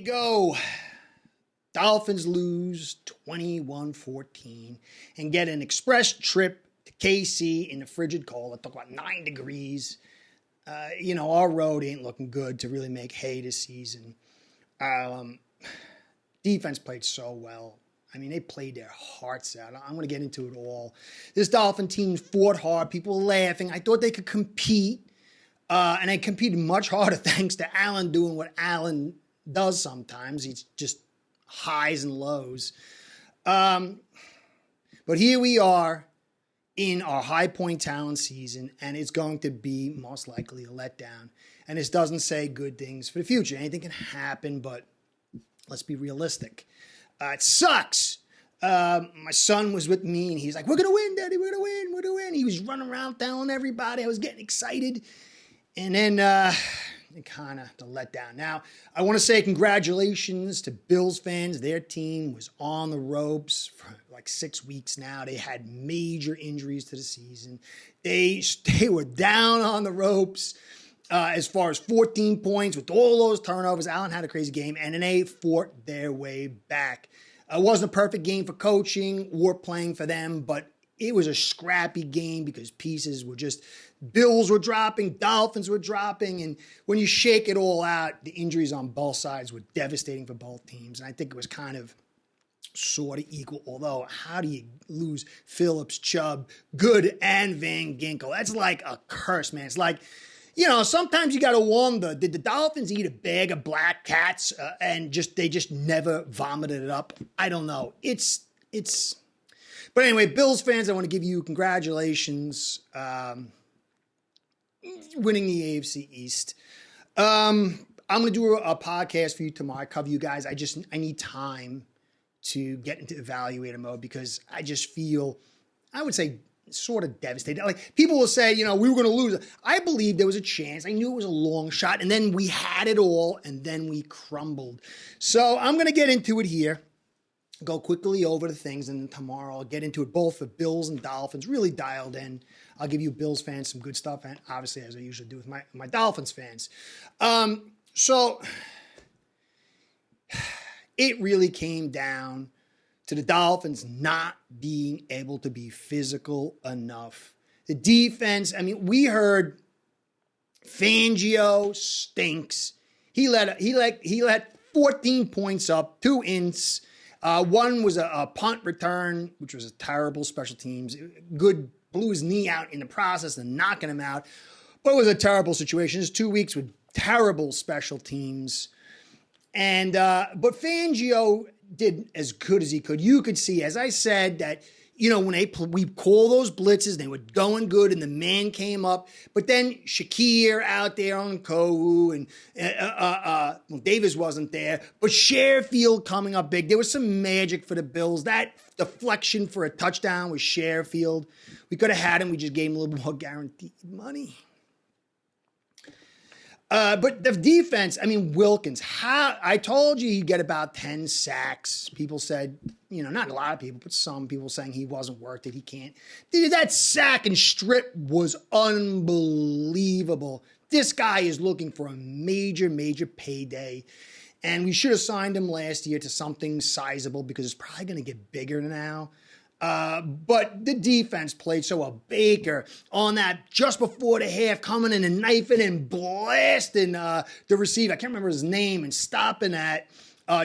you go. Dolphins lose 21-14 and get an express trip to KC in the frigid cold. It took about 9 degrees. Our road ain't looking good to really make hay this season. Defense played so well. I mean, they played their hearts out. I'm going to get into it all. This Dolphin team fought hard. People were laughing. I thought they could compete. And they competed much harder thanks to Allen doing what Allen does sometimes. He's just highs and lows. But here we are in our high point talent season, and it's going to be most likely a letdown. And this doesn't say good things for the future. Anything can happen, but let's be realistic. It sucks. My son was with me, and he's like, "We're going to win, Daddy. We're going to win. We're going to win." He was running around telling everybody. I was getting excited. And then kind of the letdown. Now, I want to say congratulations to Bills fans. Their team was on the ropes for like 6 weeks now. They had major injuries to the season. They were down on the ropes as far as 14 points with all those turnovers. Allen had a crazy game, and then they fought their way back. It wasn't a perfect game for coaching or playing for them, but it was a scrappy game because pieces were just, Bills were dropping, Dolphins were dropping, and when you shake it all out, the injuries on both sides were devastating for both teams, and I think it was kind of sort of equal, although how do you lose Phillips, Chubb, Good, and Van Ginkel? That's like a curse, man. It's like, sometimes you got to wonder, did the Dolphins eat a bag of black cats and they just never vomited it up? I don't know. But anyway, Bills fans, I want to give you congratulations winning the AFC East. I'm going to do a podcast for you tomorrow. I cover you guys. I need time to get into evaluator mode because I just feel, I would say, sort of devastated. Like, people will say, we were going to lose. I believe there was a chance. I knew it was a long shot, and then we had it all, and then we crumbled. So I'm going to get into it here. Go quickly over the things, and then tomorrow I'll get into it both for Bills and Dolphins, really dialed in. I'll give you Bills fans some good stuff, and obviously, as I usually do with my Dolphins fans. So it really came down to the Dolphins not being able to be physical enough. The defense, we heard Fangio stinks. He let 14 points up, 2 ints. One was a punt return, which was a terrible special teams. Good, blew his knee out in the process and knocking him out. But it was a terrible situation. It's 2 weeks with terrible special teams. And but Fangio did as good as he could. You could see, as I said, that when we call those blitzes, they were going good, and the man came up. But then Shakir out there on Kohu, and Davis wasn't there. But Sherfield coming up big. There was some magic for the Bills. That deflection for a touchdown with Sherfield. We could have had him. We just gave him a little more guaranteed money. But the defense, Wilkins, I told you he'd get about 10 sacks. People said, not a lot of people, but some people saying he wasn't worth it. He can't. Dude, that sack and strip was unbelievable. This guy is looking for a major, major payday. And we should have signed him last year to something sizable because it's probably going to get bigger now. But the defense played so well. Baker on that just before the half, coming in and knifing and blasting the receiver. I can't remember his name, and stopping that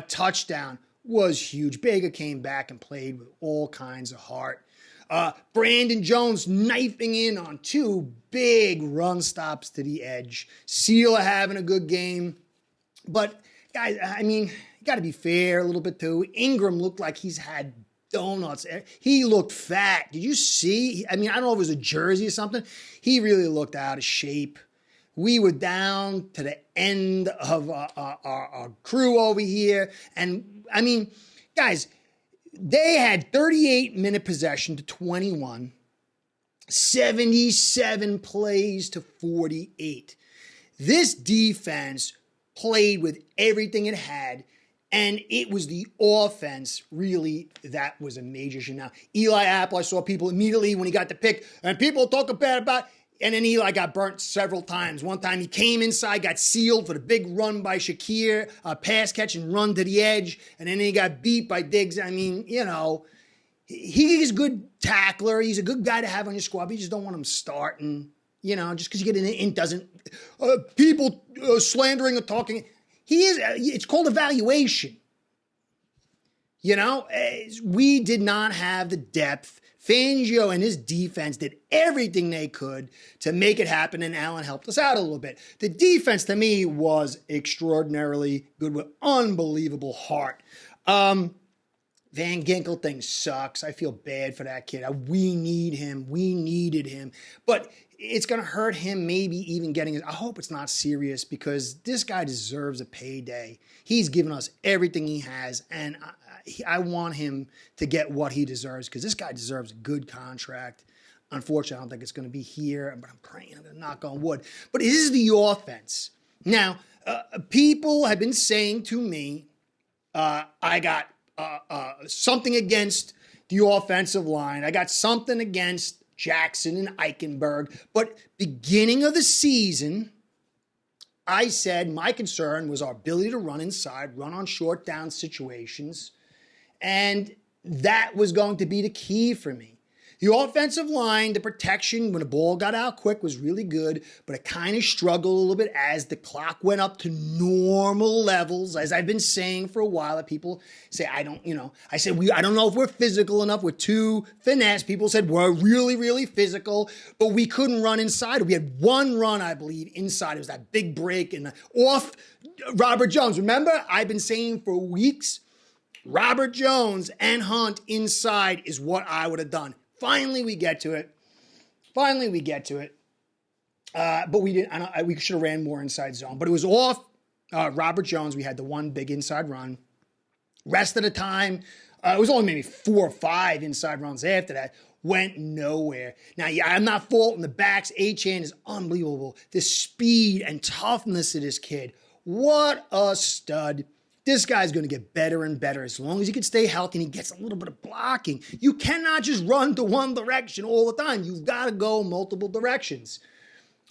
touchdown was huge. Baker came back and played with all kinds of heart. Brandon Jones knifing in on 2 big run stops to the edge. Sealer having a good game. But guys, you got to be fair a little bit too. Ingram looked like he's had donuts. He looked fat. Did you see? I don't know if it was a jersey or something. He really looked out of shape. We were down to the end of our crew over here. And, guys, they had 38-minute possession to 21, 77 plays to 48. This defense played with everything it had. And it was the offense, really, that was a major issue. Now, Eli Apple, I saw people immediately when he got the pick, and people talking bad about, And then he got burnt several times. One time he came inside, got sealed for the big run by Shakir, pass catch and run to the edge. And then he got beat by Diggs. I mean, he's a good tackler. He's a good guy to have on your squad, but you just don't want him starting. Just because you get in doesn't people slandering or talking. It's called evaluation. We did not have the depth. Fangio and his defense did everything they could to make it happen, and Allen helped us out a little bit. The defense, to me, was extraordinarily good with unbelievable heart. Van Ginkel thing sucks. I feel bad for that kid. We need him. We needed him. But it's going to hurt him maybe even getting it. I hope it's not serious because this guy deserves a payday. He's given us everything he has, and I want him to get what he deserves because this guy deserves a good contract. Unfortunately, I don't think it's going to be here, but I'm praying. I'm going to knock on wood. But it is the offense. Now, people have been saying to me, I got something against the offensive line. I got something against Jackson and Eichenberg. But beginning of the season, I said my concern was our ability to run inside, run on short down situations. And that was going to be the key for me. The offensive line, the protection when the ball got out quick was really good, but it kind of struggled a little bit as the clock went up to normal levels. As I've been saying for a while, that people say, I don't know if we're physical enough. We're too finesse. People said we're really, really physical, but we couldn't run inside. We had one run, I believe, inside. It was that big break and off Robert Jones. Remember, I've been saying for weeks, Robert Jones and Hunt inside is what I would have done. Finally, we get to it. But we didn't. We should have ran more inside zone. But it was off Robert Jones. We had the one big inside run. Rest of the time, it was only maybe 4 or 5 inside runs after that. Went nowhere. Now, I'm not faulting the backs. Achane is unbelievable. The speed and toughness of this kid. What a stud. This guy's going to get better and better as long as he can stay healthy and he gets a little bit of blocking. You cannot just run to one direction all the time. You've got to go multiple directions.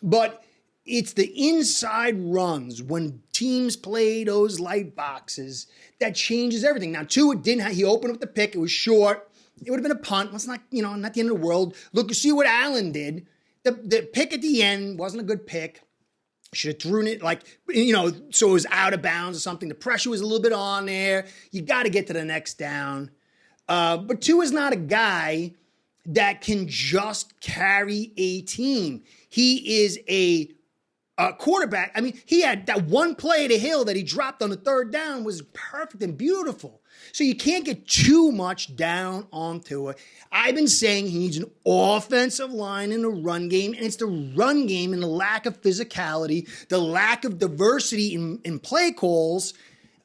But it's the inside runs when teams play those light boxes that changes everything. Now, Tua he opened up the pick. It was short. It would have been a punt. It's not, not the end of the world. Look, see what Allen did. The pick at the end wasn't a good pick. Should have thrown it so it was out of bounds or something. The pressure was a little bit on there. You got to get to the next down. But Tua is not a guy that can just carry a team. He is a quarterback. I mean, he had that one play to Hill that he dropped on the third down was perfect and beautiful. So you can't get too much down onto it. I've been saying he needs an offensive line in the run game, and it's the run game and the lack of physicality, the lack of diversity in play calls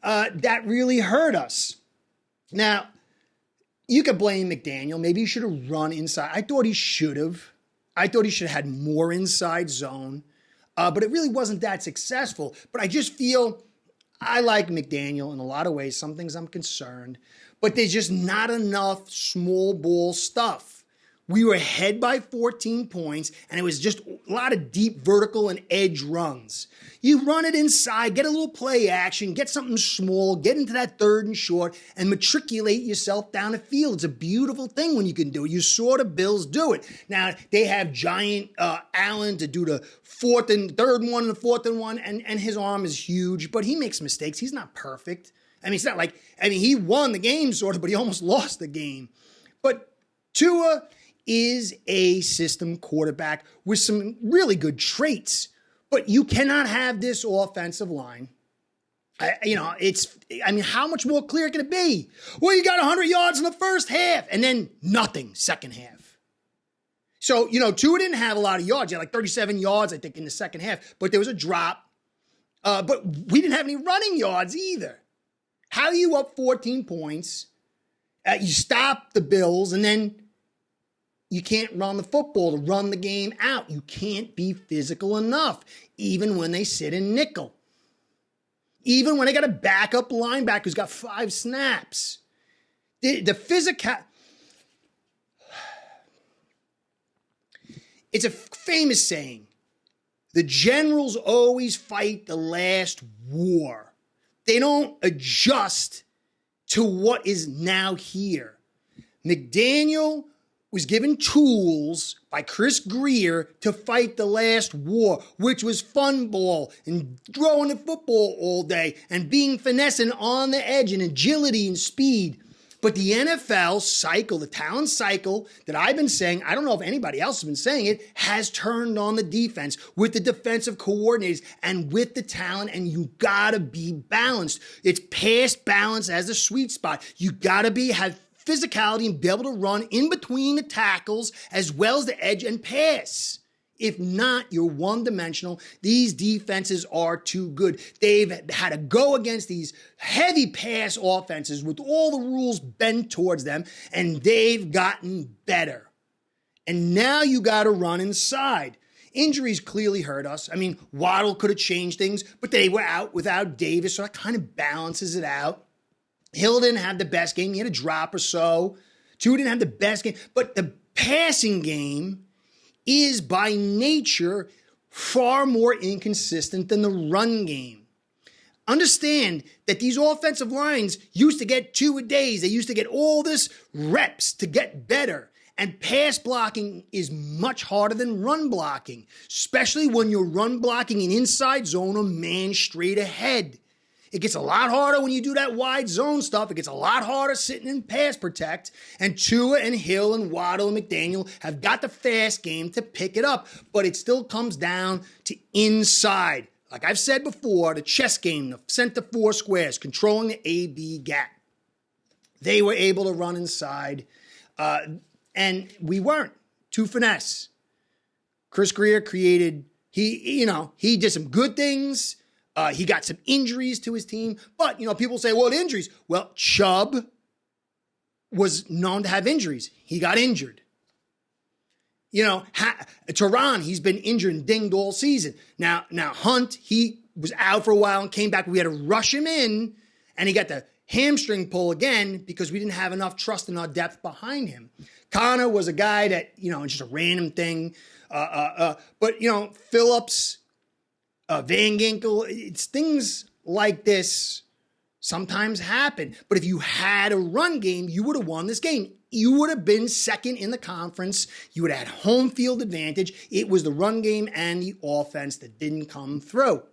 that really hurt us. Now, you could blame McDaniel. Maybe he should have run inside. I thought he should have. I thought he should have had more inside zone, but it really wasn't that successful. But I just feel I like McDaniel in a lot of ways. Some things I'm concerned, but there's just not enough small ball stuff. We were ahead by 14 points, and it was just a lot of deep vertical and edge runs. You run it inside, get a little play action, get something small, get into that third and short, and matriculate yourself down the field. It's a beautiful thing when you can do it. You saw the Bills do it. Now, they have giant Allen to do the third one and the fourth and one, and his arm is huge, but he makes mistakes. He's not perfect. It's not like, he won the game sort of, but he almost lost the game. But Tua is a system quarterback with some really good traits, but you cannot have this offensive line. How much more clear can it be? Well, you got 100 yards in the first half and then nothing second half. So, Tua didn't have a lot of yards. He had like 37 yards, I think, in the second half, but there was a drop. But we didn't have any running yards either. How are you up 14 points? You stop the Bills and then you can't run the football to run the game out. You can't be physical enough, even when they sit in nickel. Even when they got a backup linebacker who's got 5 snaps. The physical... It's a famous saying. The generals always fight the last war. They don't adjust to what is now here. McDaniel was given tools by Chris Greer to fight the last war, which was fun ball and throwing the football all day and being finessing on the edge and agility and speed. But the NFL cycle, the talent cycle that I've been saying, I don't know if anybody else has been saying it, has turned on the defense with the defensive coordinators and with the talent, and you gotta be balanced. It's past balance as the sweet spot. You gotta have physicality and be able to run in between the tackles as well as the edge and pass. If not, you're one-dimensional. These defenses are too good. They've had to go against these heavy pass offenses with all the rules bent towards them, and they've gotten better. And now you got to run inside. Injuries clearly hurt us. I mean, Waddle could have changed things, but they were out without Davis, so that kind of balances it out. Hill didn't have the best game. He had a drop or so. Tua didn't have the best game. But the passing game is by nature far more inconsistent than the run game. Understand that these offensive lines used to get 2-a-days. They used to get all this reps to get better. And pass blocking is much harder than run blocking, especially when you're run blocking an inside zone or man straight ahead. It gets a lot harder when you do that wide zone stuff. It gets a lot harder sitting in pass protect. And Tua and Hill and Waddle and McDaniel have got the fast game to pick it up. But it still comes down to inside. Like I've said before, the chess game, the center four squares, controlling the A-B gap. They were able to run inside. And we weren't. Too finesse. Chris Greer he did some good things. He got some injuries to his team. But, people say, well, injuries. Well, Chubb was known to have injuries. He got injured. Tehran, he's been injured and dinged all season. Now Hunt, he was out for a while and came back. We had to rush him in, and he got the hamstring pull again because we didn't have enough trust in our depth behind him. Connor was a guy that, just a random thing. But Phillips, Van Ginkel, it's things like this sometimes happen. But if you had a run game, you would have won this game. You would have been second in the conference. You would have had home field advantage. It was the run game and the offense that didn't come through.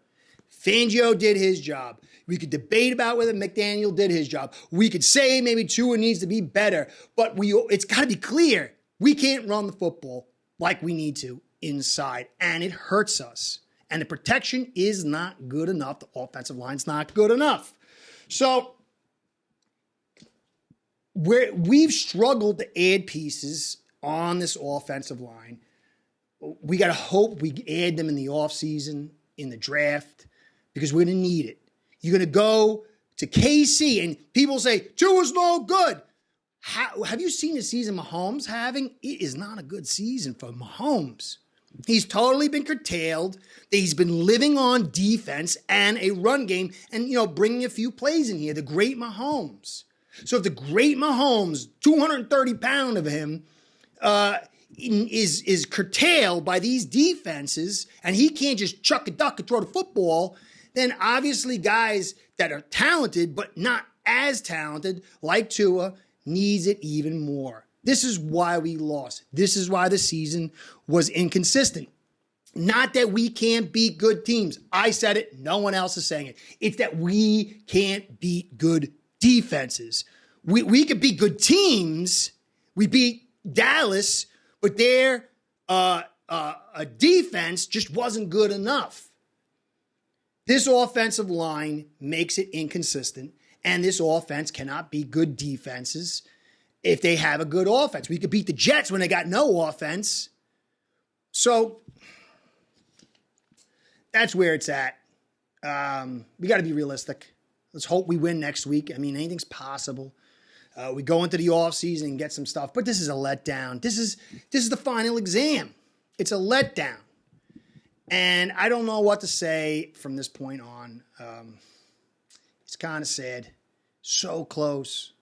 Fangio did his job. We could debate about whether McDaniel did his job. We could say maybe Tua needs to be better. But it's got to be clear. We can't run the football like we need to inside. And it hurts us. And the protection is not good enough. The offensive line's not good enough. So we've struggled to add pieces on this offensive line. We got to hope we add them in the offseason, in the draft, because we're going to need it. You're going to go to KC, and people say, Tua's no good. Have you seen the season Mahomes having? It is not a good season for Mahomes. He's totally been curtailed. He's been living on defense and a run game and, bringing a few plays in here. The great Mahomes. So if the great Mahomes, 230 pounds of him, is curtailed by these defenses and he can't just chuck a duck and throw the football, then obviously guys that are talented but not as talented, like Tua, needs it even more. This is why we lost. This is why the season was inconsistent. Not that we can't beat good teams. I said it. No one else is saying it. It's that we can't beat good defenses. We could beat good teams. We beat Dallas, but their defense just wasn't good enough. This offensive line makes it inconsistent, and this offense cannot beat good defenses if they have a good offense. We could beat the Jets when they got no offense. So that's where it's at. We got to be realistic. Let's hope we win next week. I mean, anything's possible. We go into the offseason and get some stuff, but this is a letdown. This is the final exam. It's a letdown. And I don't know what to say from this point on. It's kind of sad. So close.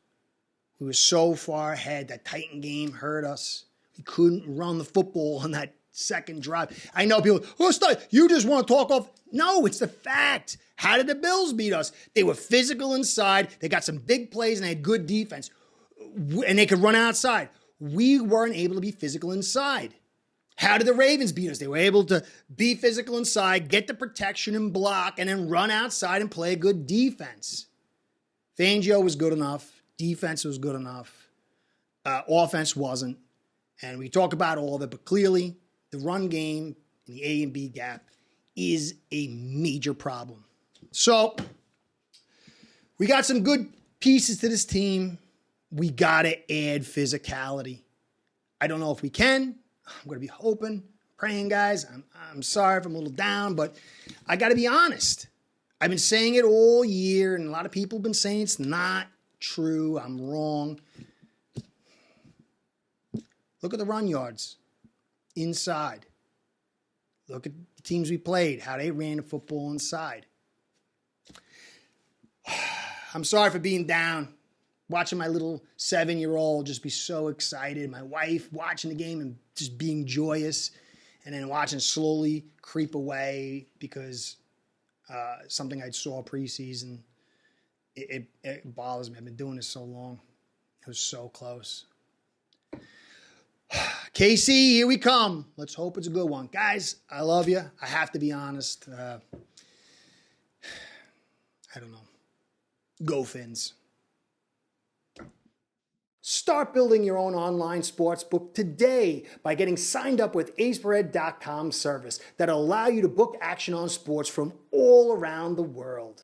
We were so far ahead. That Titan game hurt us. We couldn't run the football on that second drive. I know people, oh, stop. You just want to talk off. No, it's the fact. How did the Bills beat us? They were physical inside. They got some big plays and they had good defense. And they could run outside. We weren't able to be physical inside. How did the Ravens beat us? They were able to be physical inside, get the protection and block, and then run outside and play good defense. Fangio was good enough. Defense was good enough. Offense wasn't. And we talk about all of it, but clearly the run game and the A and B gap is a major problem. So we got some good pieces to this team. We got to add physicality. I don't know if we can. I'm going to be hoping, praying, guys. I'm sorry if I'm a little down, but I got to be honest. I've been saying it all year, and a lot of people have been saying it's not true. I'm wrong. Look at the run yards inside. Look at the teams we played, how they ran the football inside. I'm sorry for being down. Watching my little 7-year-old just be so excited. My wife watching the game and just being joyous. And then watching slowly creep away because something I saw preseason. It bothers me. I've been doing this so long. It was so close. KC, here we come. Let's hope it's a good one. Guys, I love you. I have to be honest. I don't know. Go Fins. Start building your own online sportsbook today by getting signed up with aceperhead.com service that'll allow you to book action on sports from all around the world.